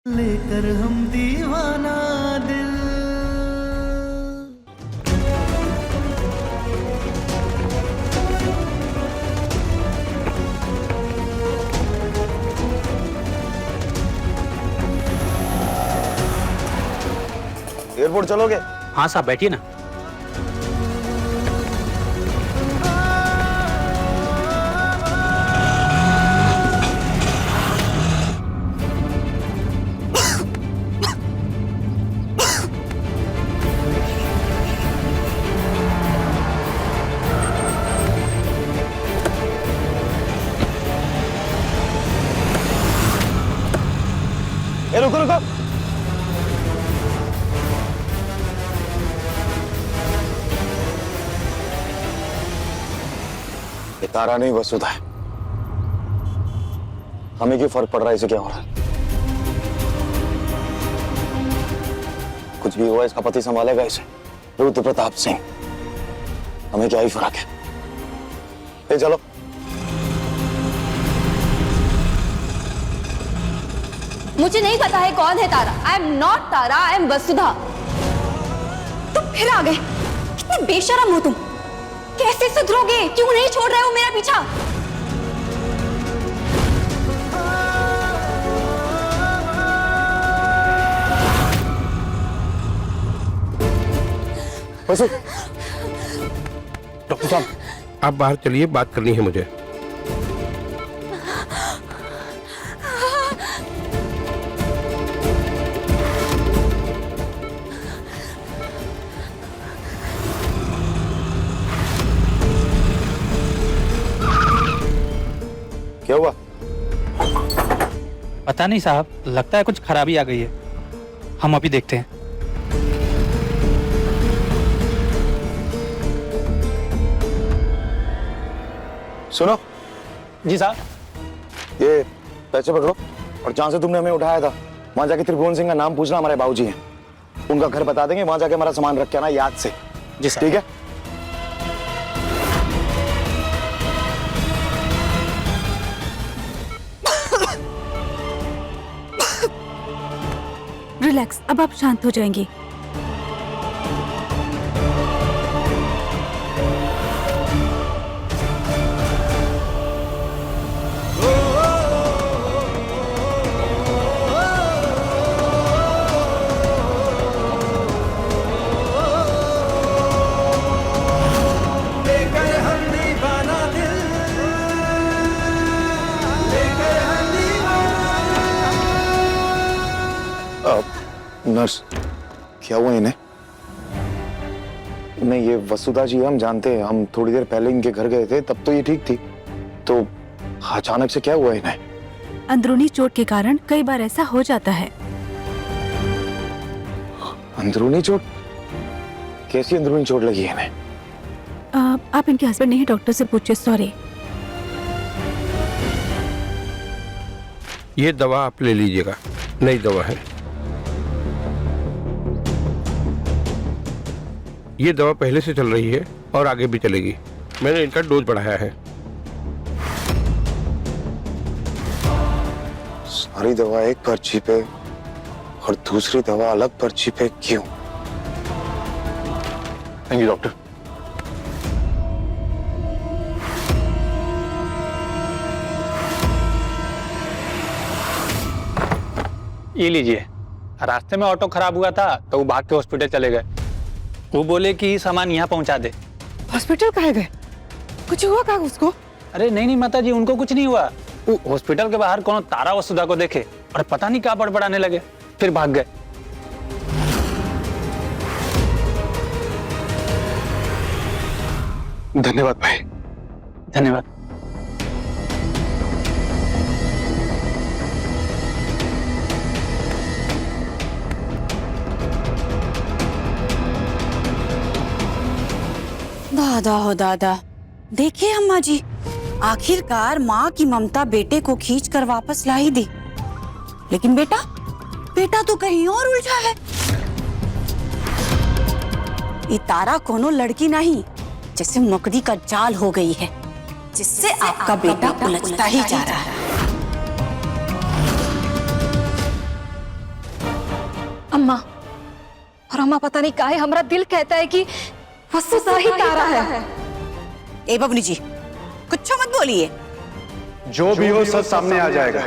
लेकर हम दीवाना दिल। एयरपोर्ट चलोगे? हाँ साहब बैठिए ना। रुको रुको। ये तारा नहीं वसुधा है। हमें क्यों फर्क पड़ रहा है? इसे क्या हो रहा है? कुछ भी हुआ इसका पति संभालेगा इसे, रुद्र प्रताप सिंह। हमें क्या ही फर्क है? ए चलो। मुझे नहीं पता है कौन है Tara. I am not Tara, I am Vasudha. तुम फिर आ गए। कितने बेशरम हो तुम। कैसे सुधरोगे? क्यों नहीं छोड़ रहे हो मेरा पीछा? वसु। डॉक्टर साहब आप बाहर चलिए, बात करनी है मुझे। क्या हुआ? पता नहीं साहब, लगता है कुछ खराबी आ गई है। हम अभी देखते हैं। सुनो। जी साहब। ये पैसे पकड़ो और जहां से तुमने हमें उठाया था वहां जाके त्रिभुवन सिंह का नाम पूछना। हमारे बाबूजी हैं, उनका घर बता देंगे। वहां जाके हमारा सामान रख के आना याद से। जी साहब। ठीक है? रिलैक्स, अब आप शांत हो जाएंगी। लेकर हम दीवाना दिल, लेकर हम दीवाना। नर्स, क्या हुआ इन्हें? नहीं, ये वसुधा जी हम जानते हैं। हम थोड़ी देर पहले इनके घर गए थे, तब तो ये ठीक थी। तो अचानक से क्या हुआ इन्हें? अंदरूनी चोट के कारण कई बार ऐसा हो जाता है। अंदरूनी चोट? कैसी अंदरूनी चोट लगी है इन्हें? आप इनके हस्बैंड नहीं, डॉक्टर से पूछिए। सॉरी। ये दवा आप ले लीजिएगा, नई दवा है। ये दवा पहले से चल रही है और आगे भी चलेगी। मैंने इनका डोज बढ़ाया है। सारी दवा एक पर्ची पे और दूसरी दवा अलग पर्ची पे क्यों? Thank you doctor. ये लीजिए। रास्ते में ऑटो खराब हुआ था तो वो भाग के हॉस्पिटल चले गए। वो बोले कि सामान यहाँ पहुँचा दे। हॉस्पिटल कहाँ गए? कुछ हुआ क्या उसको? अरे नहीं नहीं माता जी, उनको कुछ नहीं हुआ। वो हॉस्पिटल के बाहर कोनो तारा वसुधा को देखे और पता नहीं क्या बड़बड़ाने लगे, फिर भाग गए। धन्यवाद भाई। धन्यवाद। दादा हो दादा, देखिए अम्मा जी, आखिरकार माँ की ममता बेटे को खींच कर वापस ला ही दी। लेकिन बेटा तो कहीं और उलझा है। ये तारा कोनो लड़की नहीं, जैसे मकड़ी का जाल हो गई है, जिससे आपका बेटा उलझता ही जा रहा है। अम्मा, और अम्मा पता नहीं काहे हमारा दिल कहता है कि वसुधा ही तारा है। ए बबनी जी, कुछ मत बोलिए। जो भी हो सब सामने आ जाएगा।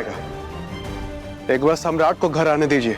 एक बार सम्राट को घर आने दीजिए।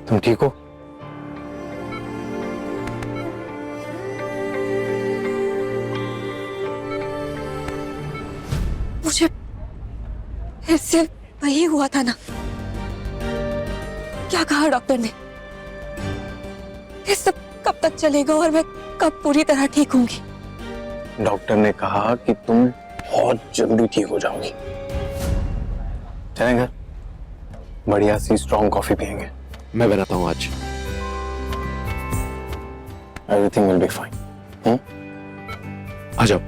तुम ठीक हो? मुझे फिर से वही हुआ था ना। क्या कहा डॉक्टर ने? ये सब कब तक चलेगा और मैं कब पूरी तरह ठीक होंगी? डॉक्टर ने कहा कि तुम बहुत जल्दी ठीक हो जाओगी। चलें घर, बढ़िया सी स्ट्रॉन्ग कॉफी पियेंगे। मैं बनाता हूँ आज। Everything will be fine. आ जाओ।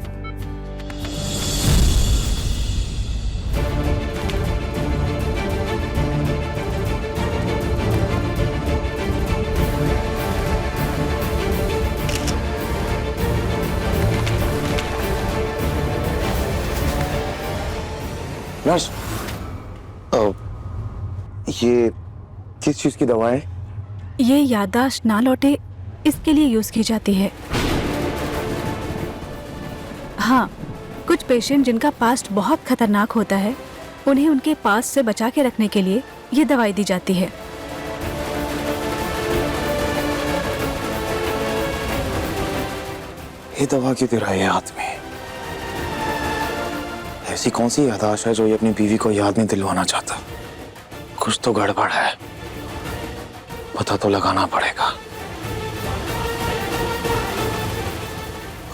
नर्स, ये किस चीज की दवा है? ये याददाश्त ना लौटे इसके लिए यूज की जाती है। हाँ, कुछ पेशेंट जिनका पास्ट बहुत खतरनाक होता है उन्हें उनके पास्ट से बचा के रखने के लिए ये दवाई दी जाती है। ये दवा क्यों दे रहा है हाथ में? ऐसी कौन सी याददाश्त है जो ये अपनी बीवी को याद नहीं दिलवाना चाहता? कुछ तो गड़बड़ है, पता तो लगाना पड़ेगा।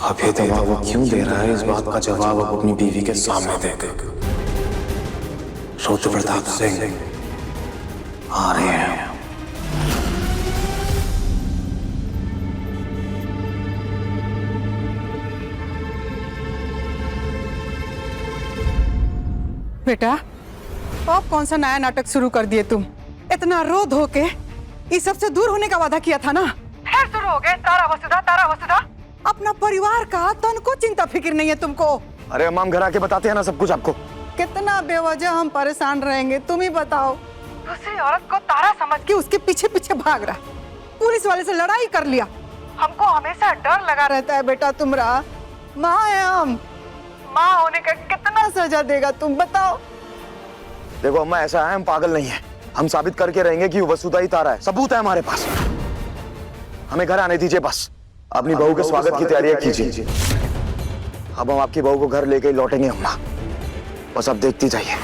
अब ये दवा वो क्यों दे रहा है, इस बात का जवाब अब अपनी बीवी के सामने देगा। रुद्र प्रताप सिंह आ रहे हैं। बेटा, अब कौन सा नया नाटक शुरू कर दिए तुम? इतना रो धो के इस सबसे दूर होने का वादा किया था ना, फिर शुरू हो गए तारा वसुधा तारा वसुधा। अपना परिवार का तन को चिंता फिक्र नहीं है तुमको। अरे अम्मा, हम घर आके बताते हैं ना सब कुछ आपको। कितना बेवजह हम परेशान रहेंगे तुम ही बताओ। दूसरी औरत को तारा समझ के उसके पीछे पीछे भाग रहा, पुलिस वाले से लड़ाई कर लिया। हमको हमेशा डर लगा रहता है बेटा तुम्हारा। माँ है हम, माँ होने का कितना सजा देगा तुम बताओ। देखो अम्मा, ऐसा है, हम पागल नहीं है। हम साबित करके रहेंगे कि वसुधा ही तारा है। सबूत है हमारे पास। हमें घर आने दीजिए बस। अपनी बहू के स्वागत की तैयारियां कीजिए। अब हम आपकी बहू को घर लेके लौटेंगे अम्मा, बस अब देखती जाइए।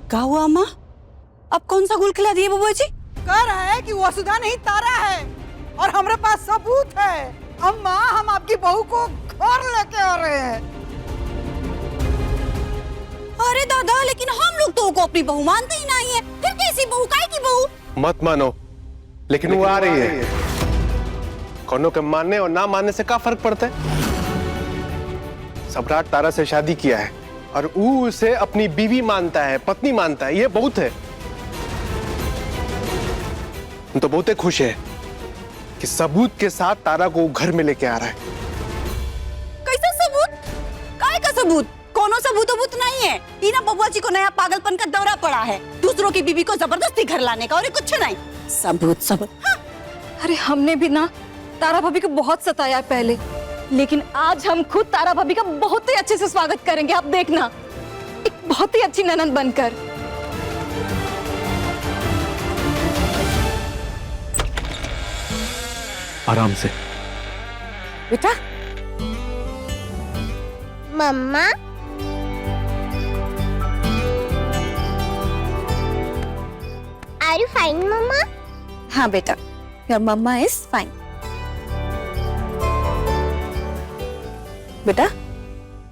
क्या हुआ अम्मा? अब कौन सा गुल खिला दिए बुआ जी? कह रहा है कि वसुधा नहीं तारा है और हमारे पास सबूत है। अम्मा, हम आपकी बहू को घर लेके आ रहे हैं। अरे दादा, लेकिन हम लोग तो अपनी बहू मानते ही नहीं है। फिर कैसी बहू, काय की बहू? मत मानो, लेकिन वो आ रही है। कौनों के मानने और ना मानने से क्या फर्क पड़ता है? सम्राट तारा से शादी किया है और वो उसे अपनी बीवी मानता है, पत्नी मानता है। ये बहुत है। हम तो बहुत खुश है कि सबूत के साथ तारा को घर में लेके आ रहा है। कैसा सबूत? काय का सबूत? कोनो सबूत वबूत नहीं है। ईना बबुआ जी को नया पागलपन का दौरा पड़ा है, दूसरों की बीबी को जबरदस्ती घर लाने का, और ये कुछ नहीं। सबूत सबूत। हाँ। अरे हमने भी ना तारा भाभी को बहुत सताया है पहले, लेकिन आज हम खुद तारा भाभी का बहुत ही अच्छे से स्वागत करेंगे। आप देखना, एक बहुत ही अच्छी ननद बनकर। आराम से। बेटा मम्मा आर यू फाइन मम्मा? हाँ बेटा, योर मम्मा इज फाइन। बेटा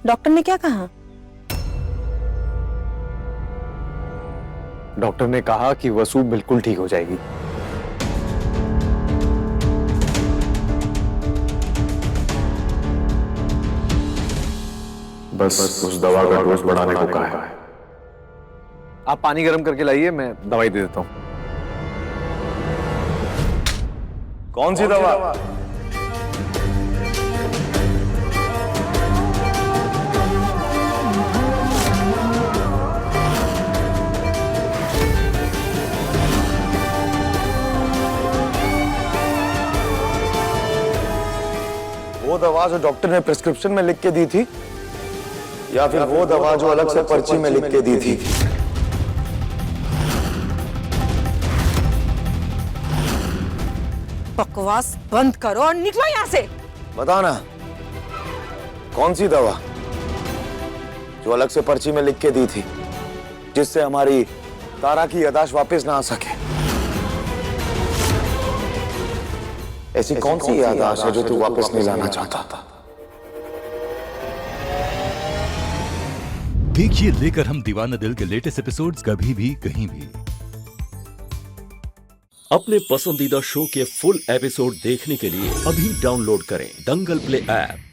डॉक्टर ने क्या कहा? डॉक्टर ने कहा कि वसु बिल्कुल ठीक हो जाएगी। बस उस दवा का डोज बढ़ाने को कहा है। आप पानी गर्म करके लाइए, मैं दवाई दे देता हूं। कौन सी दवा? वो दवा जो डॉक्टर ने प्रिस्क्रिप्शन में लिख के दी थी, या फिर वो दवा जो अलग से पर्ची में लिख के दी थी? बकवास बंद करो और निकलो यहाँ से। बताना कौन सी दवा जो अलग से पर्ची में लिख के दी थी, जिससे हमारी तारा की याददाश्त वापस ना आ सके? ऐसी कौन सी याददाश्त है जो तू वापस नहीं लाना चाहता था? देखिए लेकर हम दीवाना दिल के लेटेस्ट एपिसोड्स कभी भी कहीं भी। अपने पसंदीदा शो के फुल एपिसोड देखने के लिए अभी डाउनलोड करें दंगल प्ले ऐप।